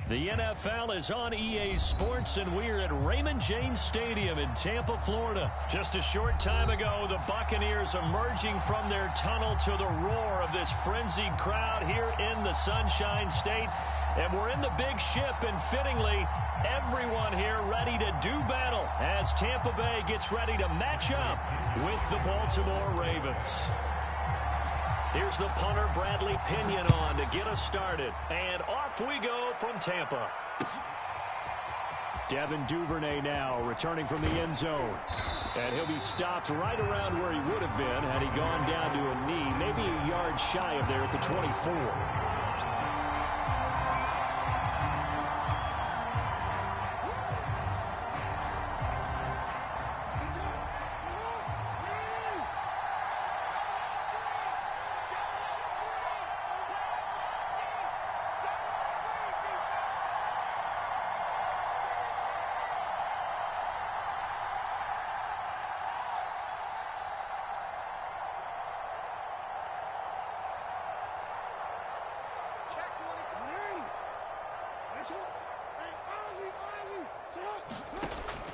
The NFL is on EA Sports, and we're at Raymond James Stadium in Tampa, Florida. Just a short time ago, the Buccaneers emerging from their tunnel to the roar of this frenzied crowd here in the Sunshine State. And we're in the big ship, and fittingly, everyone here ready to do battle as Tampa Bay gets ready to match up with the Baltimore Ravens. Here's the punter, Bradley Pinion, on to get us started. And off we go from Tampa. Devin Duvernay now returning from the end zone. And he'll be stopped right around where he would have been had he gone down to a knee, maybe a yard shy of there at the 24.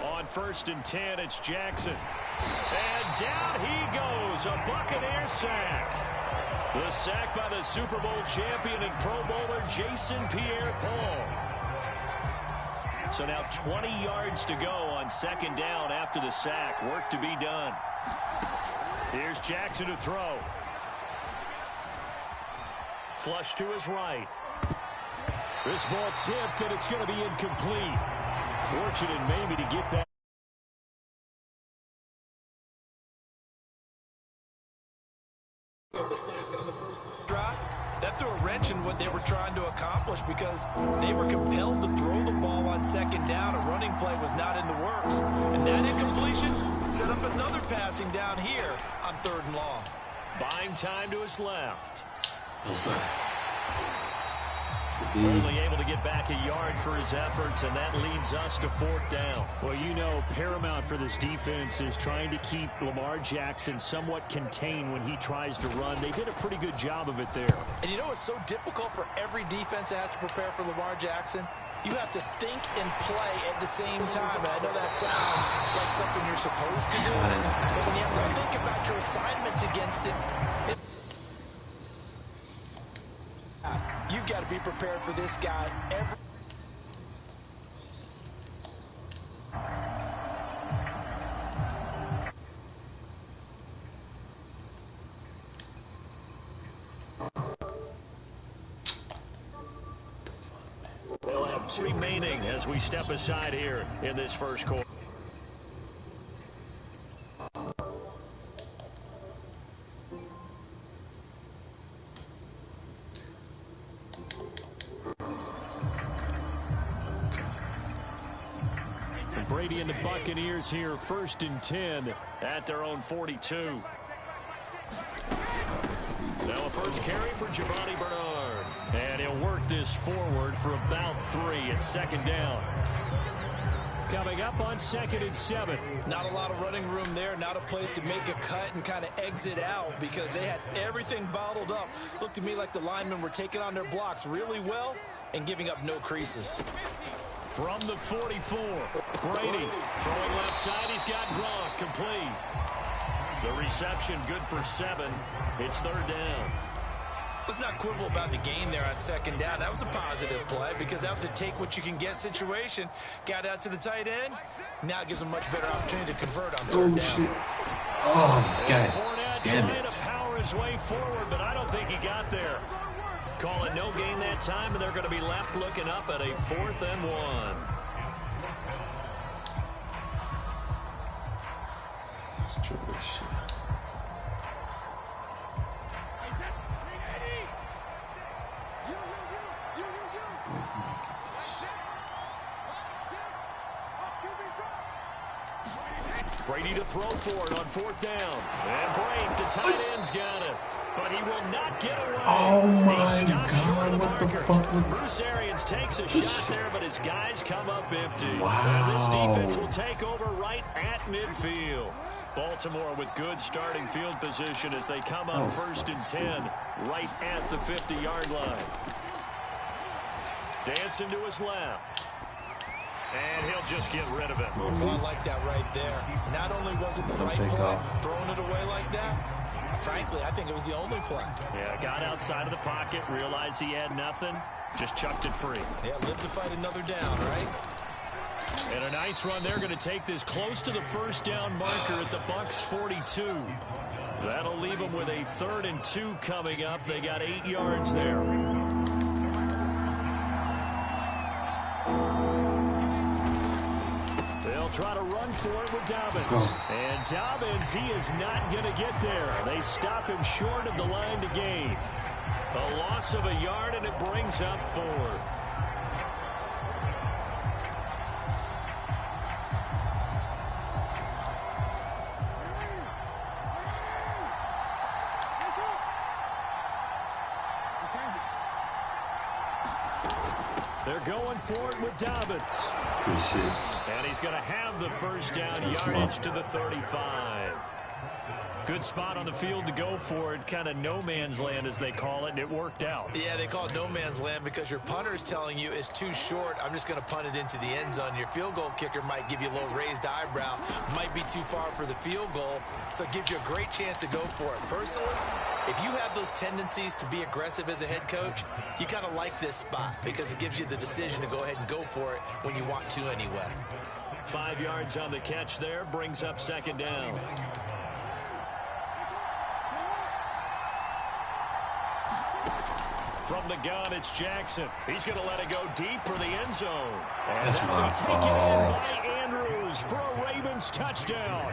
On 1st and 10, it's Jackson. And down he goes, a Buccaneer sack. The sack by the Super Bowl champion and Pro Bowler Jason Pierre-Paul. So now 20 yards to go on 2nd down after the sack. Work to be done. Here's Jackson to throw. Flush to his right. This ball tipped, and it's going to be incomplete. Fortunate maybe to get that. Drive, that threw a wrench in what they were trying to accomplish because they were compelled to throw the ball on 2nd down. A running play was not in the works. And that incompletion set up another passing down here on 3rd and long. Buying time to his left. No, sir. Only able to get back a yard for his efforts, and that leads us to 4th down. Well, you know, paramount for this defense is trying to keep Lamar Jackson somewhat contained when he tries to run. They did a pretty good job of it there. And you know it's so difficult for every defense that has to prepare for Lamar Jackson? You have to think and play at the same time. And I know that sounds like something you're supposed to do, but when you have to think about your assignments against it, you've got to be prepared for this guy every. They'll have 2 remaining as we step aside here in this first quarter. Brady and the Buccaneers here, 1st and 10 at their own 42. Now a first carry for Giovanni Bernard. And he'll work this forward for about 3 at 2nd down. Coming up on 2nd and 7. Not a lot of running room there, not a place to make a cut and kind of exit out because they had everything bottled up. Looked to me like the linemen were taking on their blocks really well and giving up no creases. From the 44, Brady throwing left side. He's got Gronk complete. The reception good for 7. It's 3rd down. Let's not quibble about the gain there on 2nd down. That was a positive play because that was a take-what-you-can-get situation. Got out to the tight end. Now it gives them a much better opportunity to convert on 3rd down. Shit. Oh, God damn trying it. to power his way forward, but I don't think he got there. Call it no gain that time, and they're going to be left looking up at a 4th and 1. Let's try this shit. Brady to throw for it on 4th down. And Brady, the tight end's got it. But he will not get away. Oh, my God. What the fuck was that? Bruce Arians takes a shot there, but his guys come up empty. Wow. And this defense will take over right at midfield. Baltimore with good starting field position as they come up 1st and 10 right at the 50-yard line. Dancing to his left. And he'll just get rid of it. Well, I like that right there. Not only was it the right play, throwing it away like that, frankly, I think it was the only play. Yeah, got outside of the pocket, realized he had nothing, just chucked it free. Yeah, live to fight another down, right? And a nice run. They're going to take this close to the first down marker at the Bucs 42. That'll leave them with a 3rd and 2 coming up. They got 8 yards there. They'll try to run for it with Dobbins. And Dobbins, he is not going to get there. They stop him short of the line to gain. A loss of a yard, and it brings up 4th. They're going for it with Dobbins. Good shit. And he's going to have the first down, yardage to the 35. Good spot on the field to go for it. Kind of no man's land, as they call it, and it worked out. Yeah, they call it no man's land because your punter is telling you it's too short. I'm just going to punt it into the end zone. Your field goal kicker might give you a little raised eyebrow. Might be too far for the field goal, so it gives you a great chance to go for it. Personally, if you have those tendencies to be aggressive as a head coach, you kind of like this spot because it gives you the decision to go ahead and go for it when you want to anyway. 5 yards on the catch there, brings up 2nd down. From the gun, it's Jackson. He's going to let it go deep for the end zone. And that's my fault. Taken in by Andrews for a Ravens touchdown.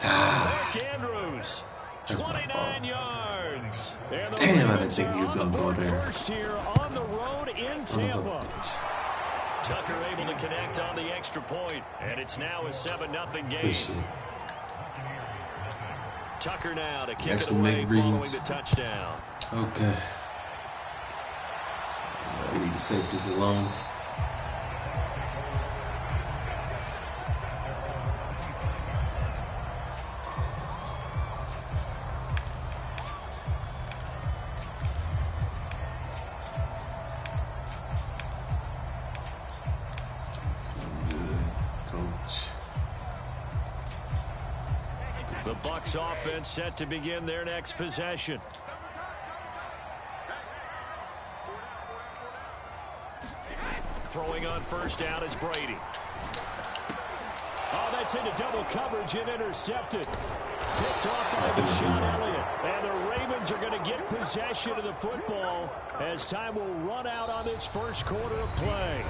Mark Andrews, 29 yards. And the Damn, I didn't Ravens think he was going to go there. First here on the road in Tampa. Tucker able to connect on the extra point, and it's now a 7-0 game. Tucker now to kick it away following the touchdown. Okay. Leave the safeties alone. The Bucs offense set to begin their next possession. Throwing on first down is Brady. Oh, that's into double coverage and intercepted. Picked off by Deshaun Elliott. And the Ravens are going to get possession of the football as time will run out on this first quarter of play.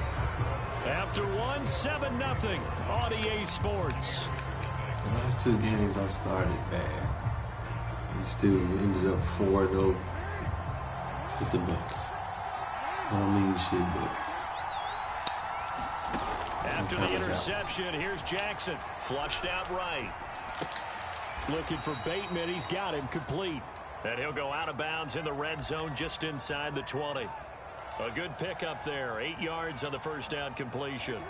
After 7-0 on EA Sports. The last 2 games I started bad. And still ended up 4-0 with the Bucs. I don't mean shit, but after the interception, here's Jackson. Flushed out right. Looking for Bateman. He's got him complete. And he'll go out of bounds in the red zone just inside the 20. A good pickup there. 8 yards on the first down completion.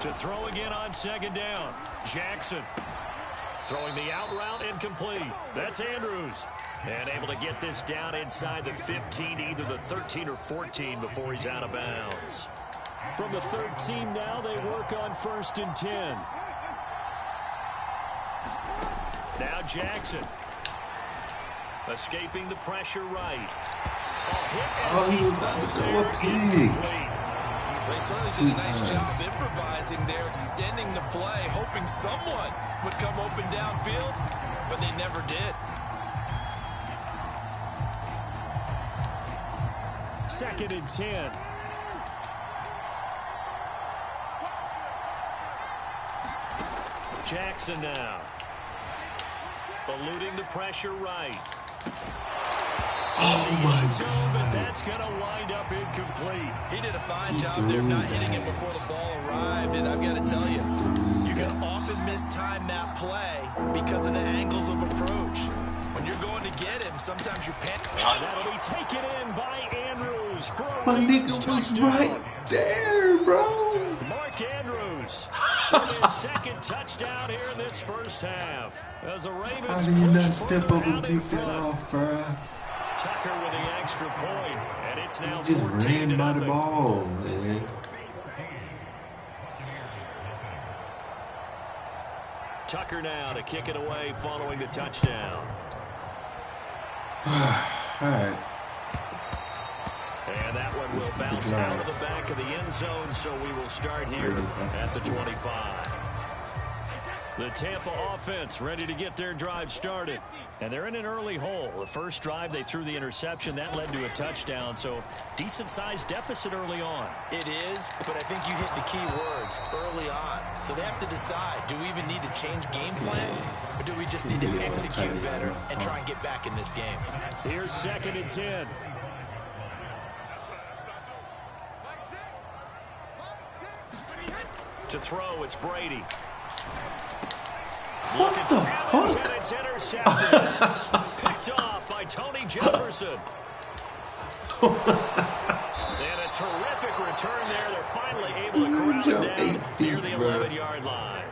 To throw again on 2nd down. Jackson. Throwing the out route incomplete. That's Andrews. And able to get this down inside the 15, either the 13 or 14 before he's out of bounds. From the 13 now, they work on 1st and 10. Now Jackson. Escaping the pressure right. oh, he was about to throw a pig. They certainly did a nice job improvising there, extending the play, hoping someone would come open downfield, but they never did. 2nd and 10. Jackson now. Eluding the pressure right. Oh my God. But God. that's going to wind up incomplete. He did a fine job there not hitting it before the ball arrived, and I've got to tell you, you can often mistime that play because of the angles of approach. When you're going to get him, sometimes you're panicking. That'll be taken in by Andrews for a My nigga was right there, bro. Mark Mark Andrews with his second touchdown here in this first half. As the Ravens How do you not push step further up and out in pick that front. off, bro? Tucker with the extra point, and it's now He just 14 ran to by the nothing. ball, man. Tucker now to kick it away following the touchdown. All right. And that one will bounce out of the back of the end zone, so we will start here at the 25. The Tampa offense ready to get their drive started. And they're in an early hole. The first drive, they threw the interception. That led to a touchdown, so decent-sized deficit early on. It is, but I think you hit the key words, early on. So they have to decide, do we even need to change game plan, or do we just need to execute better and try and get back in this game? Here's 2nd and 10. To throw, it's Brady. What the fuck? And it's intercepted. Picked off by Tony Jefferson. And a terrific return there. They're finally able to corral it down near the 11-yard line.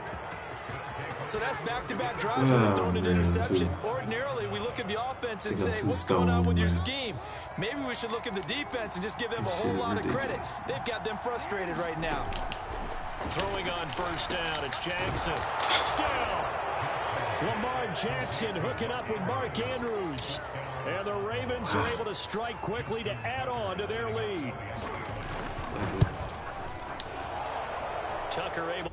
So that's back-to-back drives where they're throwing an interception. Ordinarily, we look at the offense and say, what's going on with your scheme? Maybe we should look at the defense and just give them a whole lot of credit. They've got them frustrated right now. Throwing on first down, it's Jackson. Touchdown! Lamar Jackson hooking up with Mark Andrews. And the Ravens are able to strike quickly to add on to their lead. Tucker able.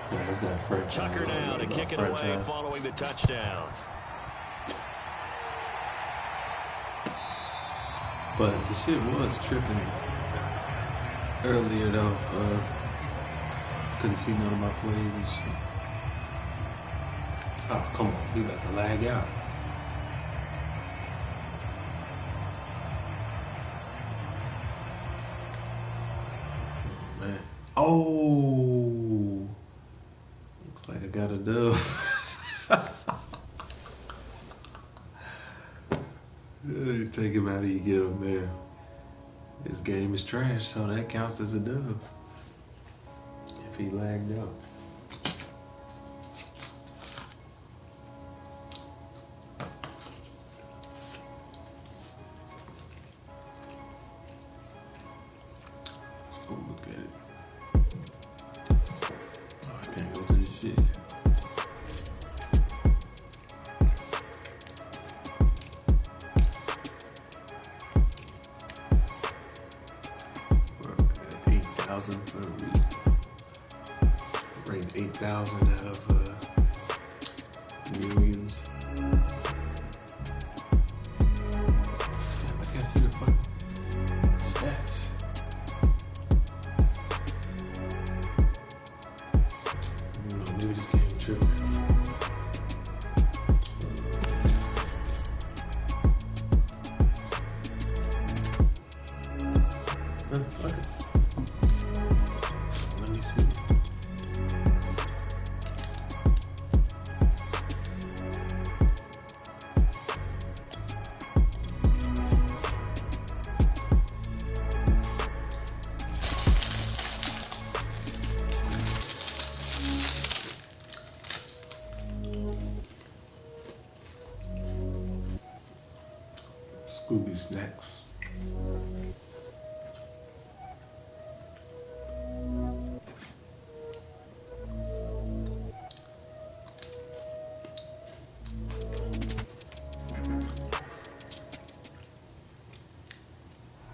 Yeah, that's not franchise. Tucker now to kick it away following the touchdown. But the shit was tripping earlier though. Couldn't see none of my plays and shit. Oh, come on. He about to lag out. Oh, man. Oh. Looks like I got a dub. Take him out of you get him, man. This game is trash, so that counts as a dub. If he lagged out. Let's go look at it. Oh, I can't go to this shit. For the week. Ranked 8,000 out of millions. Damn, I can't see the fucking stats. I don't know, maybe this game tripping. Fuck it. Let me see. Scooby Snacks.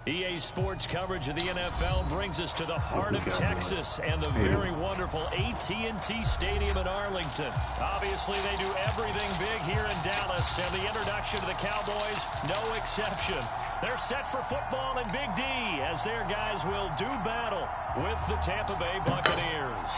EA Sports coverage of the NFL brings us to the heart of Texas and the very wonderful AT&T Stadium in Arlington. Obviously, they do everything big here in Dallas, and the introduction to the Cowboys, no exception. They're set for football in Big D as their guys will do battle with the Tampa Bay Buccaneers.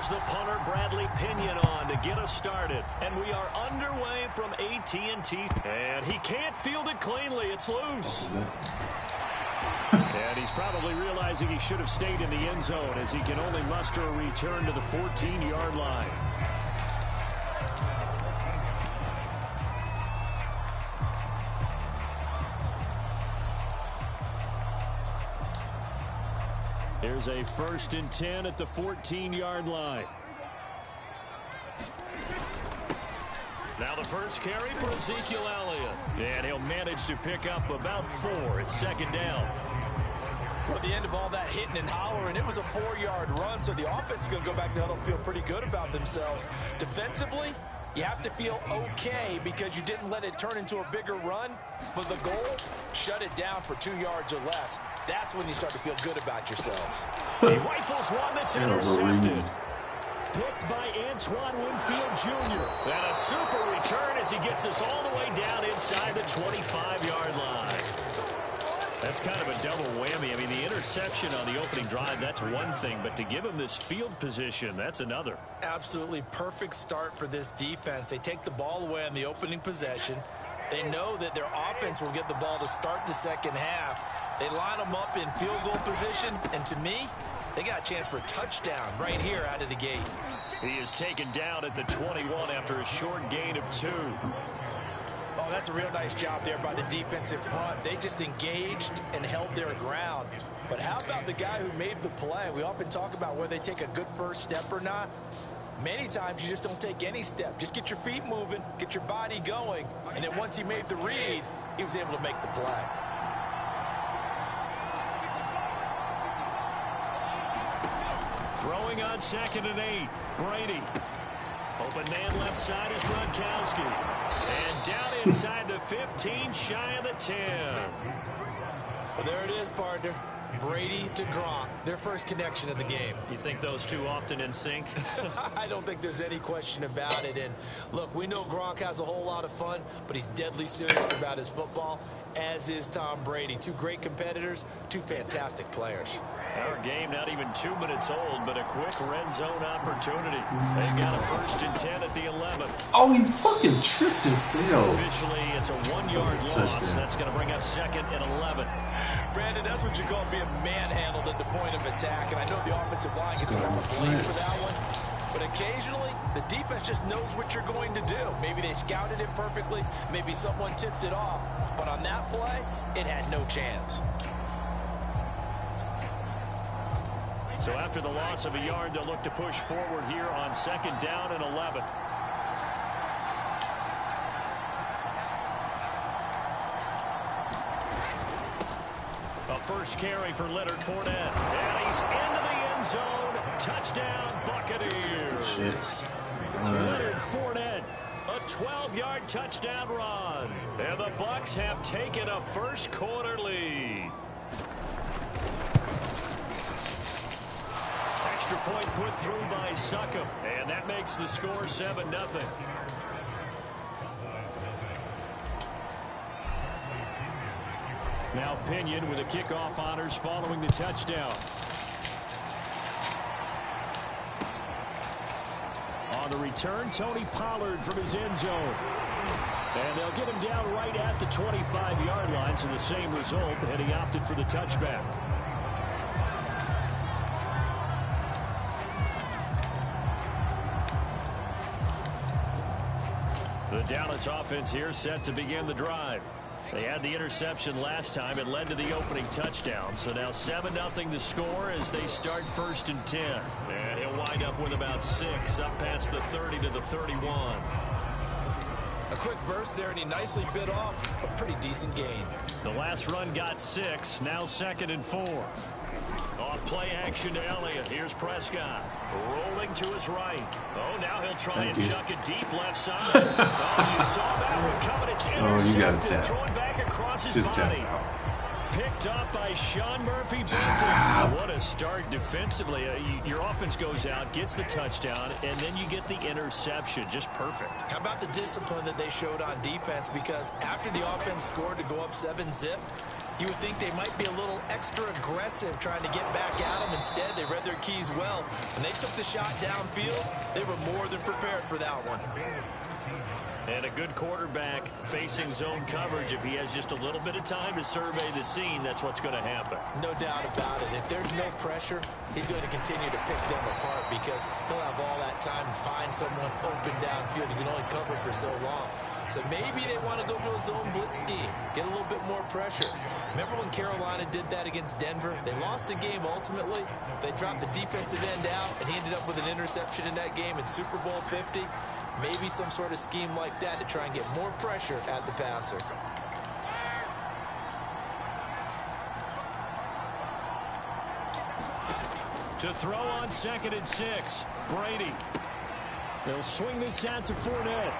Here's the punter, Bradley Pinion, on to get us started. And we are underway from AT&T. And he can't field it cleanly. It's loose. And he's probably realizing he should have stayed in the end zone as he can only muster a return to the 14-yard line. Here's a 1st and 10 at the 14-yard line. Now the first carry for Ezekiel Elliott. And he'll manage to pick up about 4 at 2nd down. Well, at the end of all that hitting and hollering, it was a 4-yard run, so the offense is going to go back to the huddle and feel pretty good about themselves. Defensively, you have to feel okay because you didn't let it turn into a bigger run. But the goal, shut it down for 2 yards or less. That's when you start to feel good about yourselves. He rifles one that's intercepted. Picked by Antoine Winfield Jr. And a super return as he gets us all the way down inside the 25-yard line. That's kind of a double whammy. I mean, the interception on the opening drive, that's one thing. But to give him this field position, that's another. Absolutely perfect start for this defense. They take the ball away on the opening possession. They know that their offense will get the ball to start the second half. They line them up in field goal position. And to me, they got a chance for a touchdown right here out of the gate. He is taken down at the 21 after a short gain of 2. Oh, that's a real nice job there by the defensive front. They just engaged and held their ground. But how about the guy who made the play? We often talk about whether they take a good first step or not. Many times you just don't take any step. Just get your feet moving, get your body going. And then once he made the read, he was able to make the play. Throwing on 2nd and 8. Brady. Open man left side is Gronkowski. And down inside the 15, shy of the 10. Well, there it is, partner. Brady to Gronk, their first connection of the game. You think those two often in sync? I don't think there's any question about it. And look, we know Gronk has a whole lot of fun, but he's deadly serious about his football, as is Tom Brady. 2 great competitors, 2 fantastic players. Our game not even 2 minutes old, but a quick red zone opportunity. They've got a 1st and 10 at the 11. Oh, he fucking tripped and fell. Officially, it's a 1-yard loss. That's going to bring up 2nd and 11. Brandon, that's what you call being manhandled at the point of attack. And I know the offensive line gets a lot of blame for that one. But occasionally, the defense just knows what you're going to do. Maybe they scouted it perfectly. Maybe someone tipped it off. But on that play, it had no chance. So after the loss of a yard, they'll look to push forward here on 2nd down and 11. A first carry for Leonard Fournette. And he's into the end zone. Touchdown, Buccaneers. Shit. Leonard Fournette, a 12-yard touchdown run. And the Bucs have taken a first quarter lead. Extra point put through by Succop. And that makes the score 7-0. Now Pinion with the kickoff honors following the touchdown. On the return, Tony Pollard from his end zone. And they'll get him down right at the 25-yard line, so the same result, and he opted for the touchback. The Dallas offense here set to begin the drive. They had the interception last time. It led to the opening touchdown. So now 7-0 the score as they start 1st and 10. And he'll wind up with about 6 up past the 30 to the 31. A quick burst there, and he nicely bit off a pretty decent gain. The last run got 6. Now 2nd and 4. Off play action to Elliott. Here's Prescott. Rolling to his right. Oh, now he'll try and chuck it deep left side. Oh, you saw that one coming. It's intercepted. Oh, you got to tap. Throwing back across his Just body. tap out. Picked up by Sean Murphy. What a start defensively. Your offense goes out, gets the touchdown, and then you get the interception. Just perfect. How about the discipline that they showed on defense? Because after the offense scored to go up 7-0, You would think they might be a little extra aggressive trying to get back at him. Instead, they read their keys well. When they took the shot downfield, they were more than prepared for that one. And a good quarterback facing zone coverage. If he has just a little bit of time to survey the scene, that's what's going to happen. No doubt about it. If there's no pressure, he's going to continue to pick them apart because he'll have all that time to find someone open downfield. He can only cover for so long. So maybe they want to go to a zone blitz scheme, get a little bit more pressure. Remember when Carolina did that against Denver? They lost the game ultimately. They dropped the defensive end out, and he ended up with an interception in that game in Super Bowl 50. Maybe some sort of scheme like that to try and get more pressure at the passer. To throw on 2nd and 6, Brady. They'll swing this out to Fournette.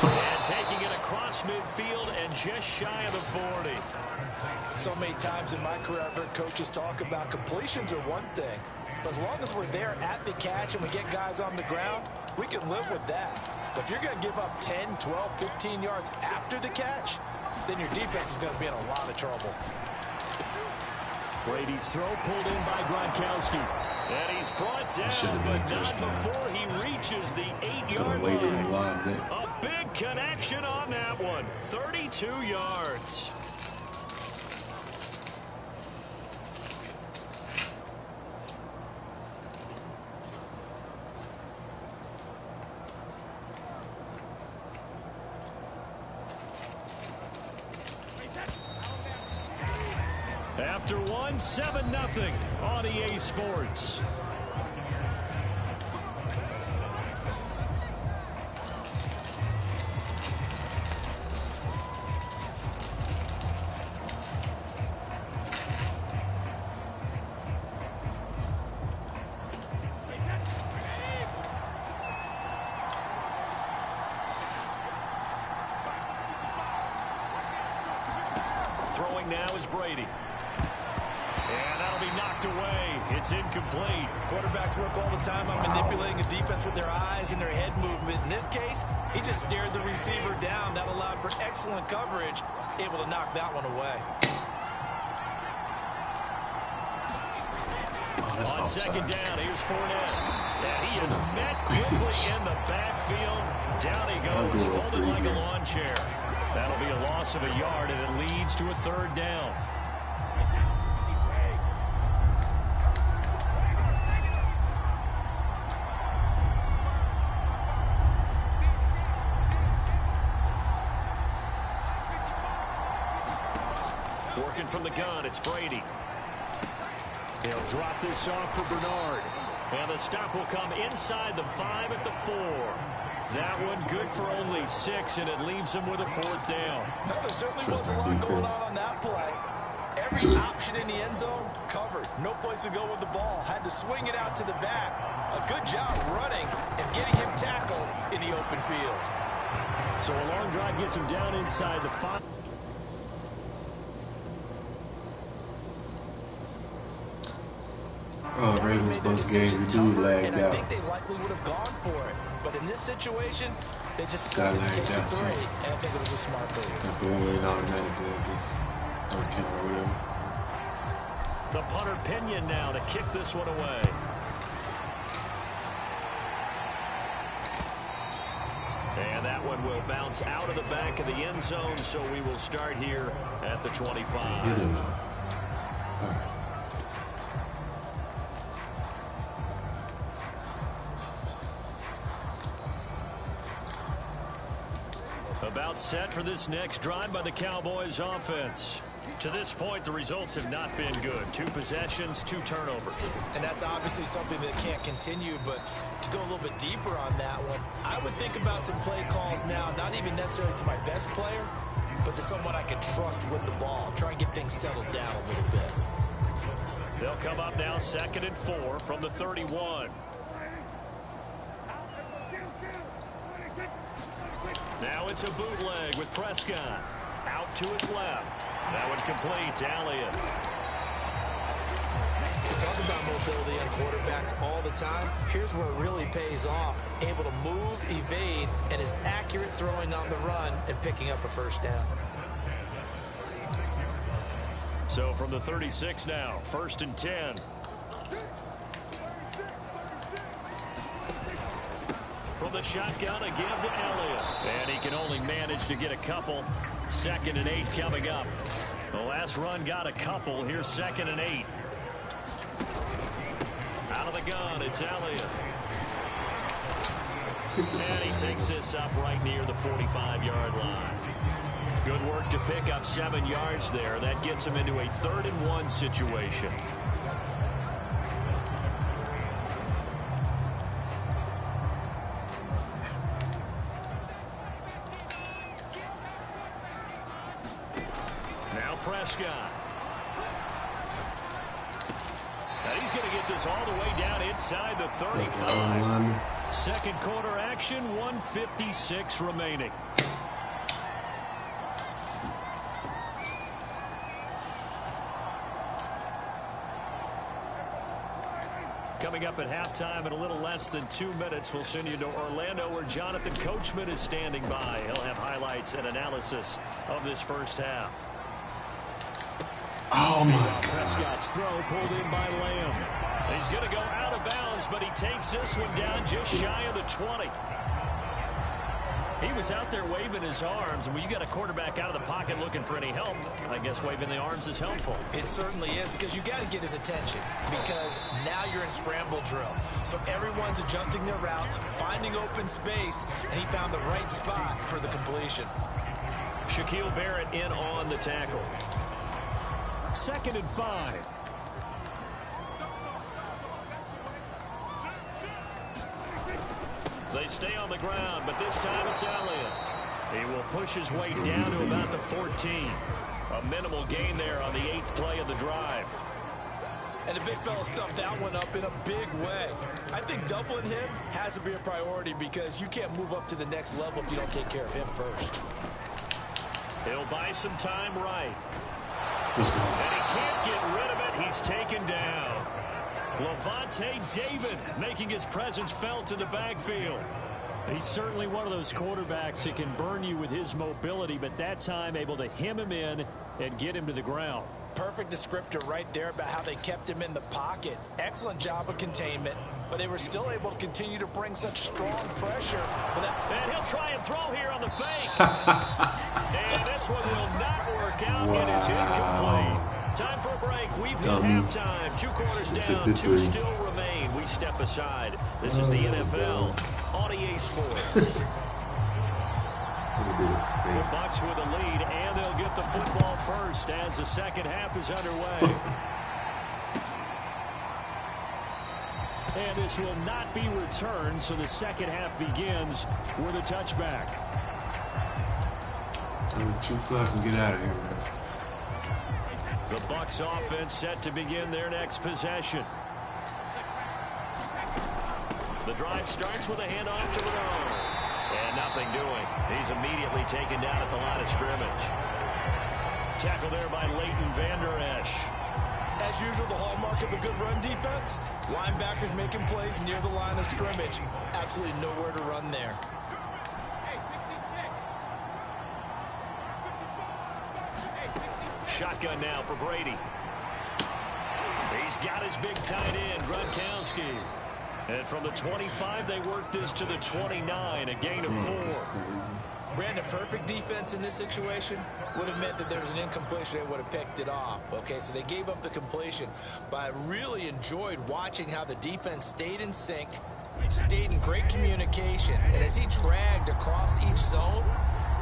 And taking it across midfield and just shy of the 40. So many times in my career, I've heard coaches talk about completions are one thing. But as long as we're there at the catch and we get guys on the ground, we can live with that. But if you're going to give up 10, 12, 15 yards after the catch, then your defense is going to be in a lot of trouble. Brady's throw pulled in by Gronkowski. And he's brought down, but not before he reaches the 8-yard line. A big connection on that one. 32 yards. After one, 7-0 on EA Sports. Throwing now is Brady. And that'll be knocked away. It's incomplete. Quarterbacks work all the time on manipulating a defense with their eyes and their head movement. In this case, he just stared the receiver down. That allowed for excellent coverage, able to knock that one away. On 2nd down, here's Fournette. And he is met quickly in the backfield. Down he goes, folded like a lawn chair. That'll be a loss of a yard, and it leads to a 3rd down. Working from the gun, it's Brady. He'll drop this off for Bernard. And the stop will come inside the 5 at the 4. That one good for only 6, and it leaves him with a 4th down. No, there certainly was a lot going on that play. Every option in the end zone covered. No place to go with the ball. Had to swing it out to the back. A good job running and getting him tackled in the open field. So a long drive gets him down inside the 5. Oh, Ravens post game, we do lagged out. I think they likely would have gone for it. But in this situation, they just decided to take the 3. And I think it was a smart move. They're throwing it automatically, I guess. Or count or whatever. The punter Pinion now to kick this one away. And that one will bounce out of the back of the end zone, so we will start here at the 25. Hit him. All right. About set for this next drive by the Cowboys offense. To this point, the results have not been good. 2 possessions, 2 turnovers. And that's obviously something that can't continue, but to go a little bit deeper on that one, I would think about some play calls now, not even necessarily to my best player, but to someone I can trust with the ball. Try and get things settled down a little bit. They'll come up now 2nd and 4 from the 31. Now it's a bootleg with Prescott. Out to his left. That one complete to Elliott. We talk about mobility on quarterbacks all the time. Here's where it really pays off. Able to move, evade, and is accurate throwing on the run and picking up a 1st down. So from the 36 now, 1st and 10. From the shotgun, a give to Elliott. And he can only manage to get a couple. 2nd and 8 coming up. The last run got a couple. Here's 2nd and 8. Out of the gun, it's Elliott. And he takes this up right near the 45-yard line. Good work to pick up 7 yards there. That gets him into a 3rd and 1 situation. Now Prescott. And he's going to get this all the way down inside the 35. 2nd quarter action, 1:56 remaining. Coming up at halftime in a little less than 2 minutes, we'll send you to Orlando where Jonathan Coachman is standing by. He'll have highlights and analysis of this first half. Oh, my God. Prescott's throw pulled in by Lamb. He's going to go out of bounds, but he takes this one down just shy of the 20. He was out there waving his arms, and when you got a quarterback out of the pocket looking for any help, I guess waving the arms is helpful. It certainly is, because you got to get his attention, because now you're in scramble drill. So everyone's adjusting their routes, finding open space, and he found the right spot for the completion. Shaquille Barrett in on the tackle. 2nd and 5. They stay on the ground, but this time it's Elliott. He will push his way down to about the 14. A minimal gain there on the 8th play of the drive. And the big fella stuffed that one up in a big way. I think doubling him has to be a priority, because you can't move up to the next level if you don't take care of him first. He'll buy some time right. Let's go. And he can't get rid of it. He's taken down. Levante David making his presence felt in the backfield. He's certainly one of those quarterbacks that can burn you with his mobility, but that time able to hem him in and get him to the ground. Perfect descriptor right there about how they kept him in the pocket. Excellent job of containment, but they were still able to continue to bring such strong pressure. And he'll try and throw here on the fake. And this one will not work out. Wow. It is incomplete. Time for a break. We've hit halftime. 2 quarters down, 2 still remain. We step aside. This is the NFL on EA Sports. The Bucs with a lead, and they'll get the football first as the second half is underway. And this will not be returned, so the second half begins with a touchback. 2 o'clock and get out of here, man. The Bucs offense set to begin their next possession. The drive starts with a handoff to Renard. And nothing doing. He's immediately taken down at the line of scrimmage. Tackle there by Leighton Vander Esch. As usual, the hallmark of a good run defense, linebackers making plays near the line of scrimmage. Absolutely nowhere to run there. Shotgun now for Brady. He's got his big tight end, Gronkowski. And from the 25, they work this to the 29, a gain of 4. Brandon, perfect defense in this situation would have meant that there was an incompletion. They would have picked it off. Okay, so they gave up the completion. But I really enjoyed watching how the defense stayed in sync, stayed in great communication. And as he dragged across each zone,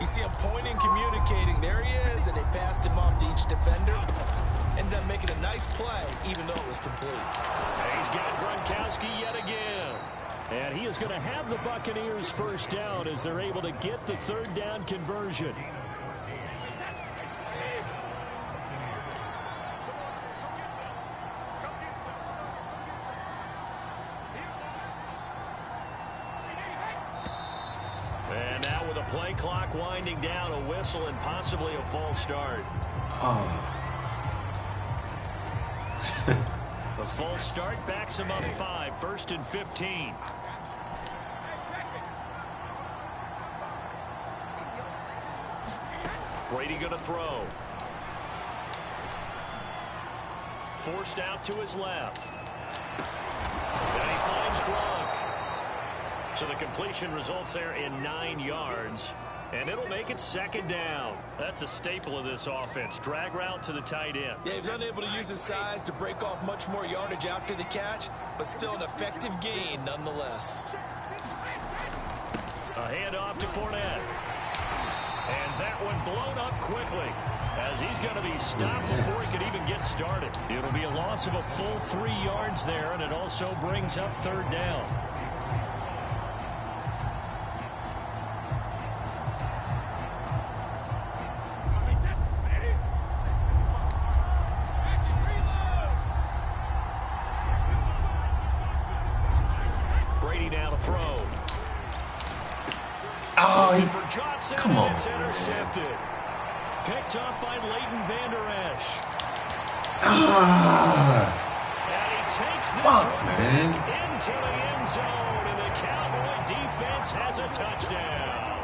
you see him pointing, communicating. There he is, and they passed him off to each defender. Ended up making a nice play, even though it was complete. He's got Gronkowski yet again. And he is going to have the Buccaneers first down as they're able to get the 3rd down conversion. And now with a play clock winding down, a whistle and possibly a false start. Oh. The false start backs him up 5, 1st and 15. Brady going to throw. forced out to his left. And he finds Gronk. So the completion results there in 9 yards. And it'll make it 2nd down. That's a staple of this offense. Drag route to the tight end. Yeah, he's unable to use his size to break off much more yardage after the catch, but still an effective gain nonetheless. A handoff to Fournette. And that one blown up quickly as he's going to be stopped before he could even get started. It'll be a loss of a full 3 yards there, and it also brings up 3rd down. Come on. It's intercepted. Picked up by Leighton Vander Esch. And he takes this one into the end zone, and the Cowboy defense has a touchdown.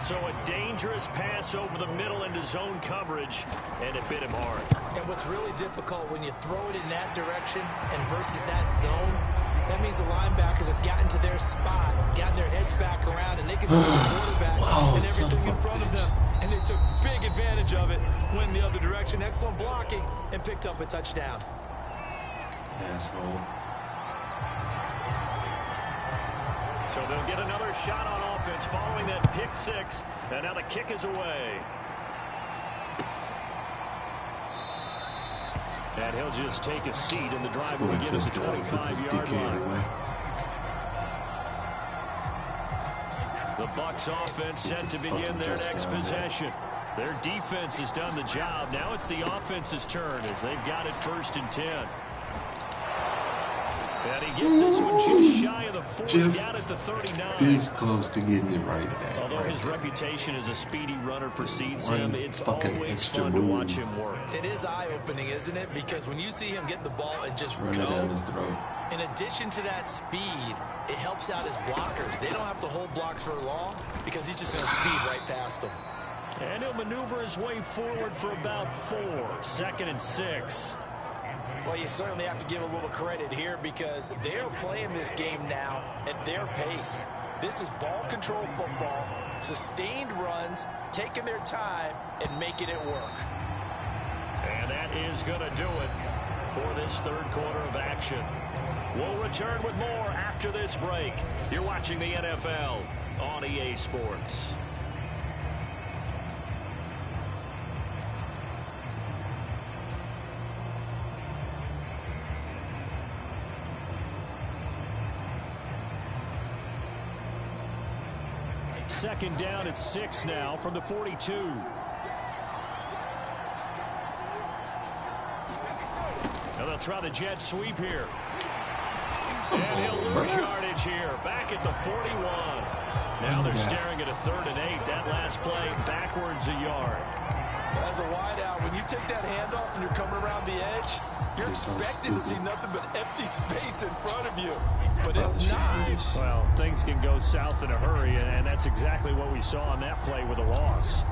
So a dangerous pass over the middle into zone coverage, and it bit him hard. And what's really difficult when you throw it in that direction and versus that zone, that means the linebackers have gotten to their spot, gotten their heads back around, and they can see the quarterback and everything in front of them. And they took big advantage of it, went the other direction, excellent blocking, and picked up a touchdown. Asshole. So they'll get another shot on offense following that pick 6, and now the kick is away. And he'll just take a seat, and the drive will begin at the 25-yard line. The Bucs offense set to begin their next possession. Their defense has done the job. Now it's the offense's turn as they've got it 1st and 10. And he gets this one just shy of the 40, down at the 39. This close to getting it right back. Although his reputation as a speedy runner precedes him, it's always fun to watch him work. It is eye-opening, isn't it? Because when you see him get the ball and just run it down his throat. In addition to that speed, it helps out his blockers. They don't have to hold blocks for long because he's just going to speed right past them. And he'll maneuver his way forward for about 4. 2nd and 6. Well, you certainly have to give a little credit here because they're playing this game now at their pace. This is ball control football, sustained runs, taking their time, and making it work. And that is going to do it for this 3rd quarter of action. We'll return with more after this break. You're watching the NFL on EA Sports. Second down at 6 now from the 42. Now they'll try the jet sweep here. And he'll lose yardage here. Back at the 41. Now they're staring at a 3rd and 8. That last play backwards a yard. As a wideout, when you take that handoff and you're coming around the edge, you're expecting to see nothing but empty space in front of you. But if not, well, things can go south in a hurry, and that's exactly what we saw on that play with a loss.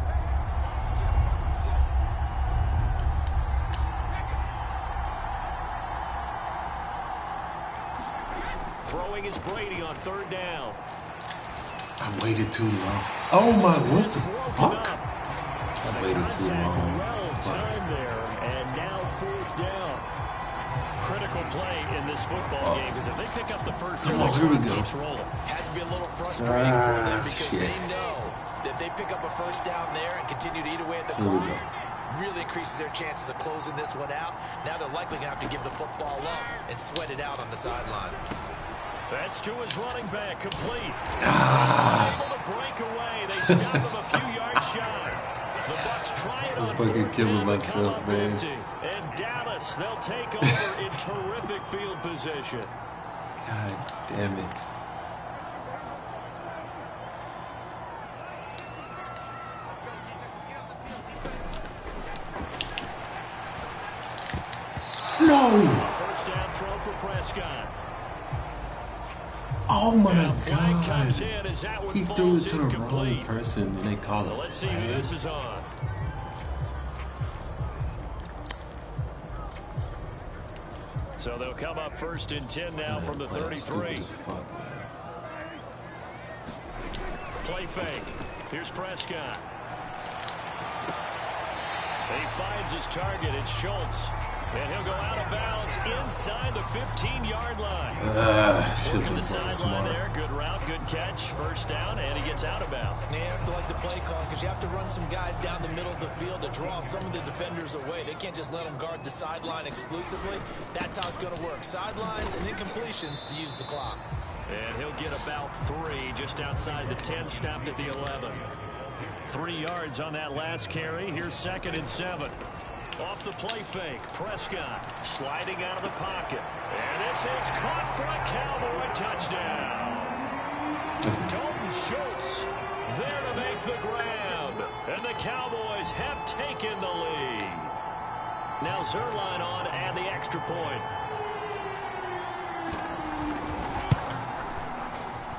Throwing is Brady on 3rd down. I waited too long. Oh my, what the fuck? I waited too long. Well timed there, and now 4th down. Critical play in this football game because if they pick up the first, here we go. Keeps rolling. Has to be a little frustrating for them because they know that they pick up a 1st down there and continue to eat away at the clock. Really increases their chances of closing this one out. Now they're likely going to have to give the football up and sweat it out on the sideline. That's to his running back, complete. Able to break away. They stop him a few yards shy. The Bucs try it on 4th down. Killing myself, man. And Dallas, they'll take over in terrific field position. God damn it. No! First down throw for Prescott. Oh my God. Comes in as that one He threw it to the incomplete. wrong person and they call it. Let's see who this is on. So they'll come up 1st and 10 now from the 33. Play fake. Here's Prescott. He finds his target. It's Schultz. And he'll go out of bounds inside the 15-yard line. Working the sideline there. Good route, good catch. First down, and he gets out of bounds. You have to like the play call because you have to run some guys down the middle of the field to draw some of the defenders away. They can't just let them guard the sideline exclusively. That's how it's going to work. Sidelines and then completions to use the clock. And he'll get about 3 just outside the 10, stopped at the 11. 3 yards on that last carry. Here's 2nd and 7. Off the play fake, Prescott sliding out of the pocket. And this is caught for a Cowboy touchdown. Dalton Schultz there to make the grab. And the Cowboys have taken the lead. Now Zerline on and the extra point.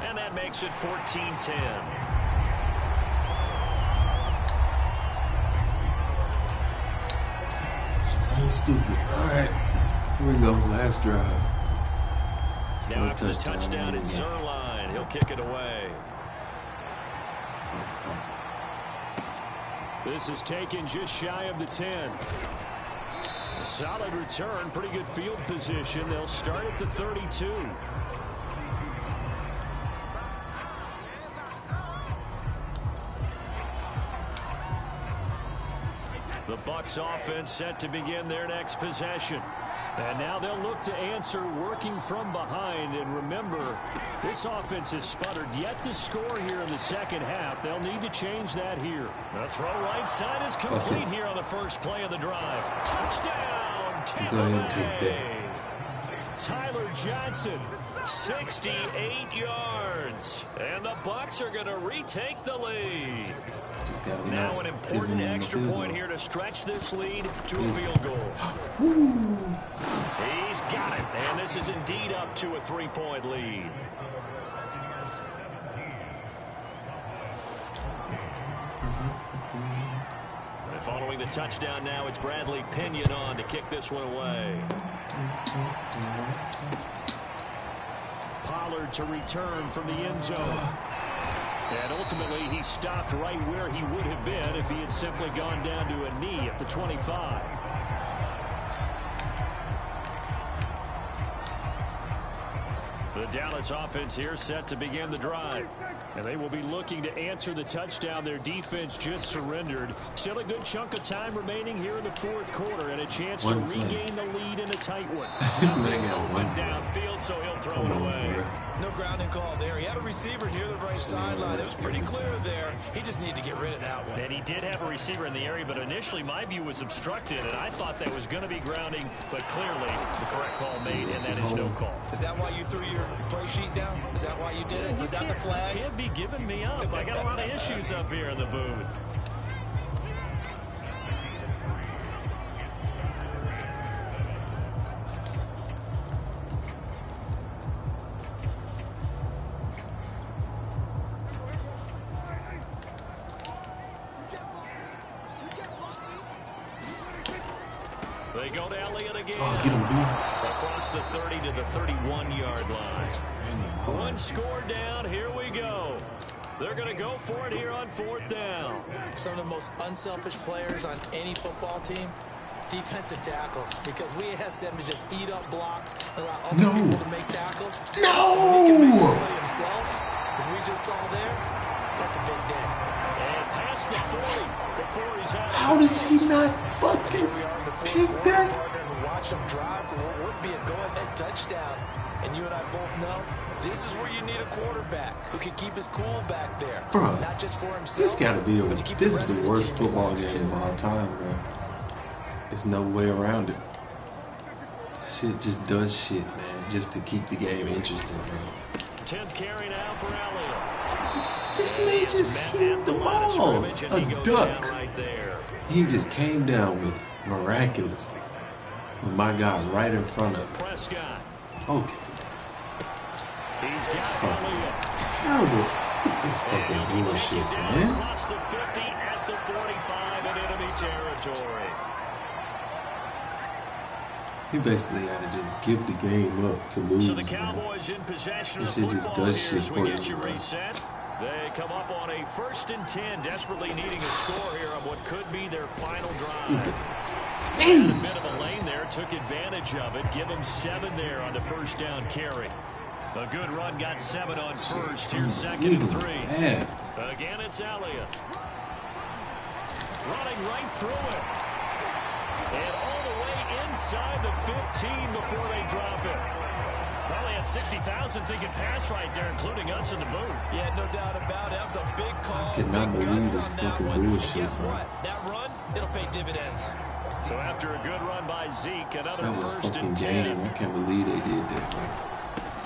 And that makes it 14-10. Stupid. All right, here we go. Last drive. Now after the touchdown, it's Zerline. He'll kick it away. This is taken just shy of the 10. A solid return, pretty good field position. They'll start at the 32. The Bucs offense set to begin their next possession. And now they'll look to answer working from behind. And remember, this offense has sputtered yet to score here in the second half. They'll need to change that here. The throw right side is complete here on the first play of the drive. Touchdown, Tampa Bay. Tyler Johnson, 68 yards. And the Bucs are going to retake the lead. Now an important extra point here to stretch this lead to a field goal. He's got it, and this is indeed up to a 3-point lead. And following the touchdown now, it's Bradley Pinion on to kick this one away. Pollard to return from the end zone. And ultimately, he stopped right where he would have been if he had simply gone down to a knee at the 25. The Dallas offense here set to begin the drive. And they will be looking to answer the touchdown their defense just surrendered. Still a good chunk of time remaining here in the fourth quarter and a chance to regain the lead in a tight one. Open downfield, so he'll throw it away. No grounding call there. He had a receiver near the right sideline. It was pretty clear there. He just needed to get rid of that one. And he did have a receiver in the area, but initially my view was obstructed, and I thought that was going to be grounding, but clearly the correct call made, and that is no call. Is that why you threw your play sheet down? Is that why you did it? Was that the flag? You can't be giving me up. I got a lot of issues up here in the booth. They go to Elliott again. Oh, get him, dude. Across the 30 to the 31-yard line. One score down. Here we go. They're going to go for it here on 4th down. Some of the most unselfish players on any football team, defensive tackles, because we ask them to just eat up blocks and allow other people to make tackles. No! He can make the play himself, as we just saw there. That's a big day. And past the 40 before he's out. How does he not fucking pick that? Watch him drive for what would be a go-ahead touchdown. And you and I both know this is where you need a quarterback who can keep his cool back there. Bruh, not just for himself. This gotta be this is the worst football game of all time, bro. There's no way around it. Shit just does shit, man, just to keep the game interesting, bro. 10th carry now for Elliott. This man just hit the ball. A duck. Right there. He just came down with miraculously. With my guy right in front of him. Prescott. Okay. He's got fucking terrible. What this fucking bullshit, man? Across the 50 at the 45 in enemy territory. He basically had to just give the game up to lose. So the Cowboys in possession of this shit just does shit as for we you, get you bro. reset. They come up on a 1st and 10, desperately needing a score here on what could be their final drive. Had a bit of a lane there, took advantage of it. Give them 7 there on the first down carry. A good run, got 7 on first. Here's 2nd and 3. Again, it's Elliott. Running right through it. And all the way inside the 15 before they drop it. Probably had 60,000 thinking pass right there, including us in the booth. Yeah, no doubt about it. That was a big call. I cannot believe this fucking bullshit, guess bro. what? That run, it'll pay dividends. So after a good run by Zeke, another That was 1st fucking and 10. game. I can't believe they did that, bro.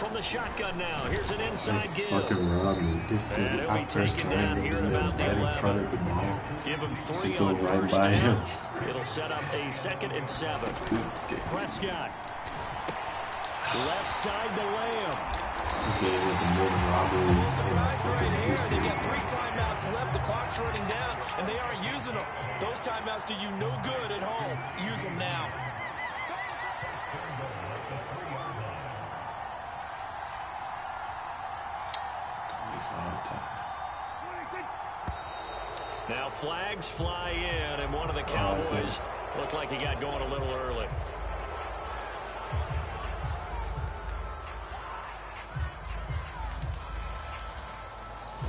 From the shotgun now, here's an inside They give. fucking robbed me. This And thing, he'll I be pressed taken down triangle, here just at let about him the right in 11. front of the ball. Give him 3 Just on go right first by down. him. It'll set up a 2nd and 7. This is Prescott. Left side to Lamb. this game with the morning robberies and Surprised right fucking here. They history. got 3 timeouts left. The clock's running down, and they aren't using them. Those timeouts do you no good at home. Use them now. Now flags fly in, and one of the Cowboys looked like he got going a little early.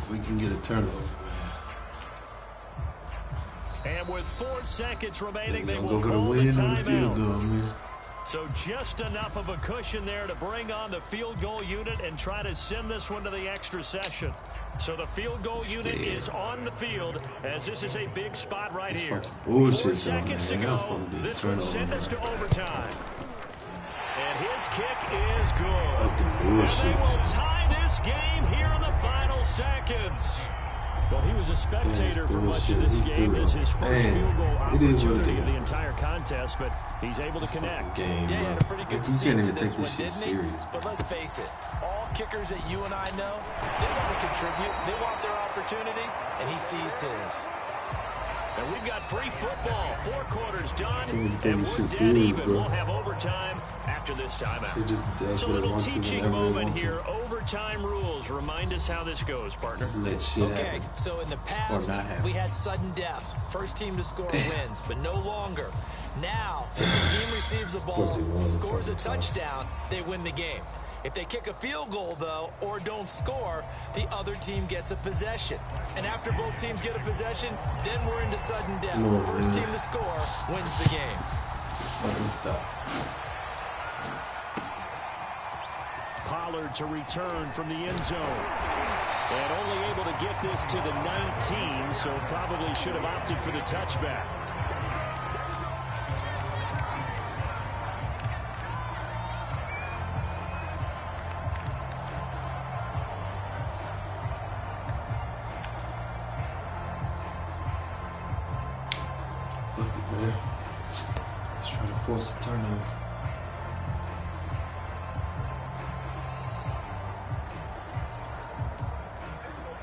If we can get a turnover, And with 4 seconds man, remaining, they they gonna will go for the call the win on the field timeout. goal, man. So just enough of a cushion there to bring on the field goal unit and try to send this one to the extra session. So the field goal unit is on the field as this is a big spot right It's here. fucking bullshit, 4 though, seconds to man. That was go. supposed to be a This will send turnover, us to man. overtime. And his kick is good. Fucking And bullshit. they will tie this game here in the final seconds. Well, he was a spectator for much of this game as his first field goal opportunity of the entire contest, but he's able to connect. Game, Yeah, he had a pretty good you seat can't to even this take one, this shit didn't he? serious. But let's face it, all kickers that you and I know, they want to contribute. They want their opportunity, and he seized his. And we've got free football. 4 quarters done, Can't even take and this we're shit dead serious, even. bro. We'll have overtime after this timeout. They just does It's a what they little want to teaching whenever they moment want to. here. Overtime rules. Remind us how this goes, partner. Just let shit Okay, happen. so in the past, not happen. we had sudden death. First team to score wins, but no longer. Now, if the team receives the ball, course they won, scores a fucking tough. touchdown, they win the game. If they kick a field goal, though, or don't score, the other team gets a possession. And after both teams get a possession, then we're into sudden death. No, The first man. team to score wins the game. Fucking stop. Pollard to return from the end zone. And only able to get this to the 19, so probably should have opted for the touchback. Fuck it, man. Let's try to force a turnover.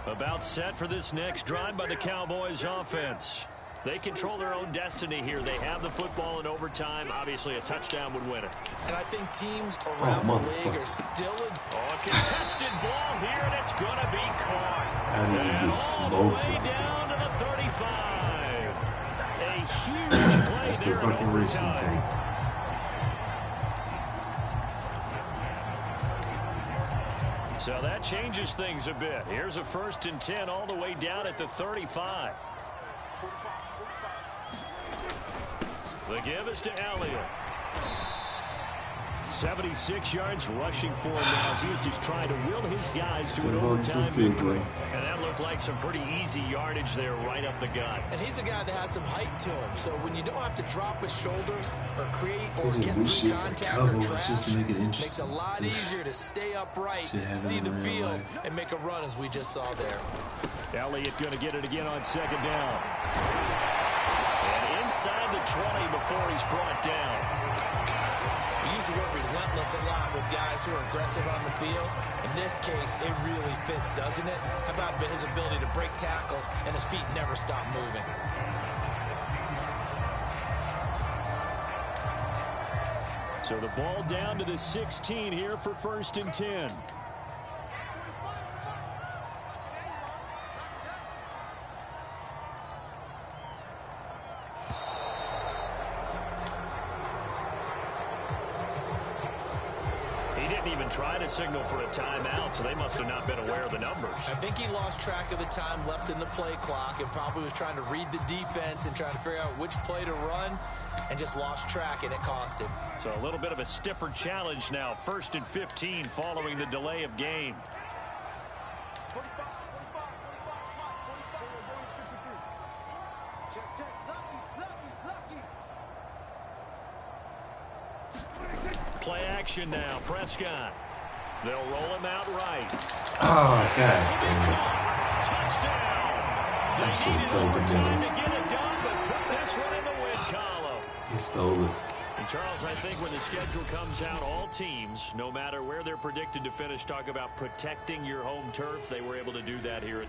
About set for this next drive by the Cowboys offense. They control their own destiny here. They have the football in overtime. Obviously, a touchdown would win it. And I think teams around the league motherfucker. are still in. Oh, a contested ball here, and it's going to be caught. How did he And get all the smoked way like that? down to the 35. A huge play That's the there in fucking racing overtime. tape. So that changes things a bit. Here's a 1st and 10 all the way down at the 35. The give is to Elliott. 76 yards rushing for him now as he was just trying to will his guys to an Still going to overtime field victory. goal. And that looked like some pretty easy yardage there right up the gut. And he's a guy that has some height to him, so when you don't have to drop his shoulder or create or They just get do through shit for the contact or Cowboys trash, just to make it interesting. makes it a lot easier to stay upright, Shit happens see the in real field, life. and make a run as we just saw there. Elliott going to get it again on 2nd down. And inside the 20 before he's brought down. We use the word relentless a lot with guys who are aggressive on the field. In this case, it really fits, doesn't it? How about his ability to break tackles and his feet never stop moving? So the ball down to the 16 here for 1st and 10. Try to signal for a timeout, so they must have not been aware of the numbers. I think he lost track of the time left in the play clock and probably was trying to read the defense and trying to figure out which play to run and just lost track, and it cost him. So a little bit of a stiffer challenge now. 1st and 15 following the delay of game. Play action now. Prescott. They'll roll him out right. Oh, God damn it. Touchdown. I should have played the Time middle. to get it done, but put this one in the win column. He stole it. And Charles, I think when the schedule comes out, all teams, no matter where they're predicted to finish, talk about protecting your home turf. They were able to do that here at